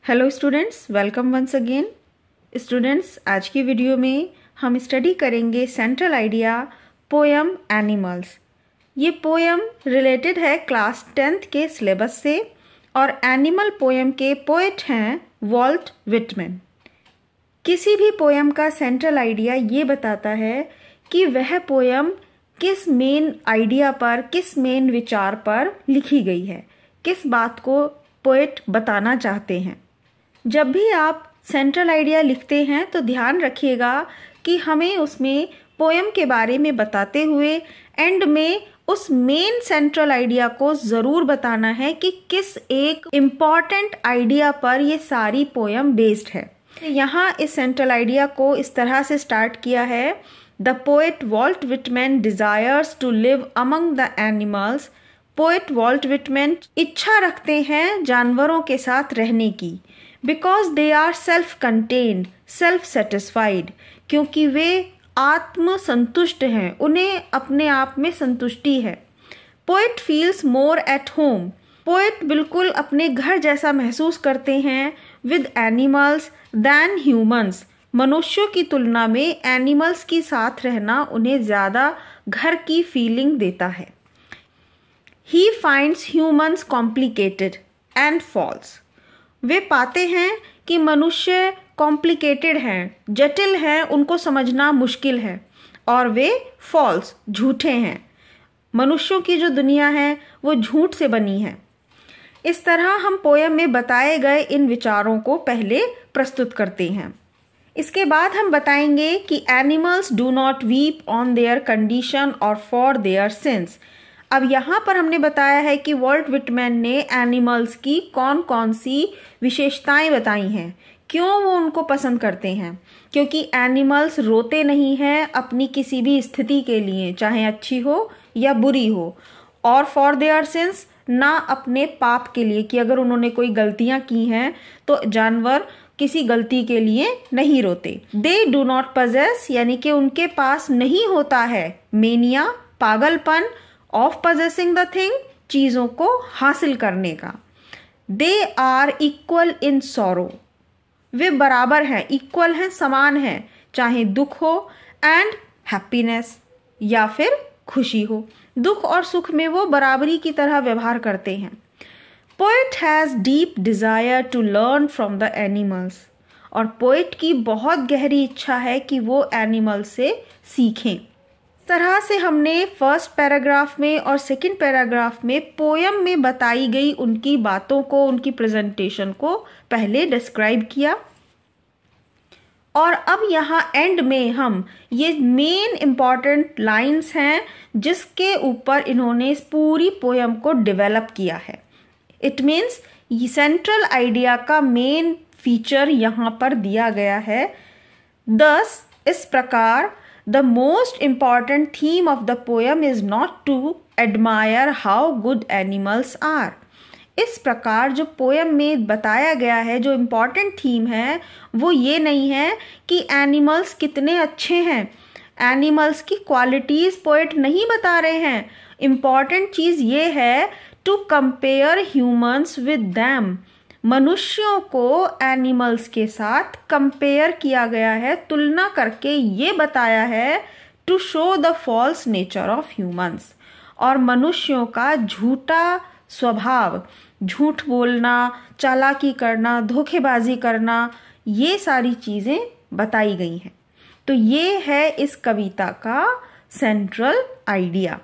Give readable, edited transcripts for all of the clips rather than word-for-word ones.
Hello students, welcome once again. Students, आज की video में हम स्टडी करेंगे सेंट्रल आइडिया पोयम एनिमल्स। ये पोयम रिलेटेड है क्लास 10th के सिलेबस से और एनिमल पोयम के पोएट हैं वॉल्ट विटमैन। किसी भी पोयम का सेंट्रल आइडिया ये बताता है कि वह पोयम किस मेन आइडिया पर, किस मेन विचार पर लिखी गई है, किस बात को पोएट बताना चाहते हैं। जब भी आप सेंट्रल आइडिया लिखते हैं तो ध्यान रखिएगा कि हमें उसमें पोयम के बारे में बताते हुए एंड में उस मेन सेंट्रल आइडिया को ज़रूर बताना है कि किस एक इम्पॉर्टेंट आइडिया पर ये सारी पोयम बेस्ड है। यहाँ इस सेंट्रल आइडिया को इस तरह से स्टार्ट किया है। The poet Walt Whitman desires to live among the animals. Poet Walt Whitman इच्छा रखते हैं जानवरों के साथ रहने की। Because they are self contained, self satisfied, क्योंकि वे आत्म संतुष्ट हैं, उन्हें अपने आप में संतुष्टि है। Poet feels more at home. Poet बिल्कुल अपने घर जैसा महसूस करते हैं विद एनिमल्स दैन ह्यूमंस। मनुष्यों की तुलना में एनिमल्स के साथ रहना उन्हें ज़्यादा घर की फीलिंग देता है। He finds humans complicated and false. वे पाते हैं कि मनुष्य कॉम्प्लिकेटेड हैं, जटिल हैं, उनको समझना मुश्किल है और वे फॉल्स, झूठे हैं। मनुष्यों की जो दुनिया है वो झूठ से बनी है। इस तरह हम पोयम में बताए गए इन विचारों को पहले प्रस्तुत करते हैं। इसके बाद हम बताएंगे कि animals do not weep on their condition और फॉर देयर सिंस। अब यहाँ पर हमने बताया है कि वॉल्ट विटमैन ने एनिमल्स की कौन कौन सी विशेषताएं बताई हैं, क्यों वो उनको पसंद करते हैं। क्योंकि एनिमल्स रोते नहीं हैं अपनी किसी भी स्थिति के लिए, चाहे अच्छी हो या बुरी हो। और फॉर देयर सिंस, ना अपने पाप के लिए, कि अगर उन्होंने कोई गलतियां की हैं तो जानवर किसी गलती के लिए नहीं रोते। दे डू नॉट पजेस, यानी कि उनके पास नहीं होता है मेनिया, पागलपन, ऑफ पजेसिंग द थिंग, चीजों को हासिल करने का। They are equal in sorrow. वे बराबर हैं, इक्वल हैं, समान हैं, चाहे दुख हो एंड हैप्पीनेस, या फिर खुशी हो। दुख और सुख में वो बराबरी की तरह व्यवहार करते हैं। Poet has deep desire to learn from the animals. और पोएट की बहुत गहरी इच्छा है कि वो एनिमल से सीखें। तरह से हमने फर्स्ट पैराग्राफ में और सेकंड पैराग्राफ में पोयम में बताई गई उनकी बातों को, उनकी प्रेजेंटेशन को पहले डिस्क्राइब किया। और अब यहाँ एंड में हम ये मेन इम्पॉर्टेंट लाइंस हैं जिसके ऊपर इन्होंने इस पूरी पोयम को डेवलप किया है। इट मीन्स सेंट्रल आइडिया का मेन फीचर यहाँ पर दिया गया है। दस, इस प्रकार, The most important theme of the poem is not to admire how good animals are. इस प्रकार जो पोयम में बताया गया है, जो इम्पॉर्टेंट थीम है, वो ये नहीं है कि एनिमल्स कितने अच्छे हैं। एनिमल्स की क्वालिटीज़ पोएट नहीं बता रहे हैं। इम्पॉर्टेंट चीज़ ये है to compare humans with them. मनुष्यों को एनिमल्स के साथ कंपेयर किया गया है, तुलना करके ये बताया है to show the false nature of humans. और मनुष्यों का झूठा स्वभाव, झूठ बोलना, चालाकी करना, धोखेबाजी करना, ये सारी चीज़ें बताई गई हैं। तो ये है इस कविता का central idea.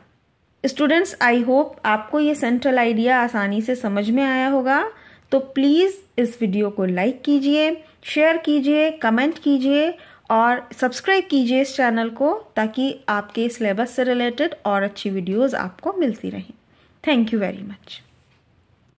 Students, I hope आपको ये सेंट्रल आइडिया आसानी से समझ में आया होगा। तो प्लीज़ इस वीडियो को लाइक कीजिए, शेयर कीजिए, कमेंट कीजिए और सब्सक्राइब कीजिए इस चैनल को, ताकि आपके सिलेबस से रिलेटेड और अच्छी वीडियोस आपको मिलती रहें। Thank you very much.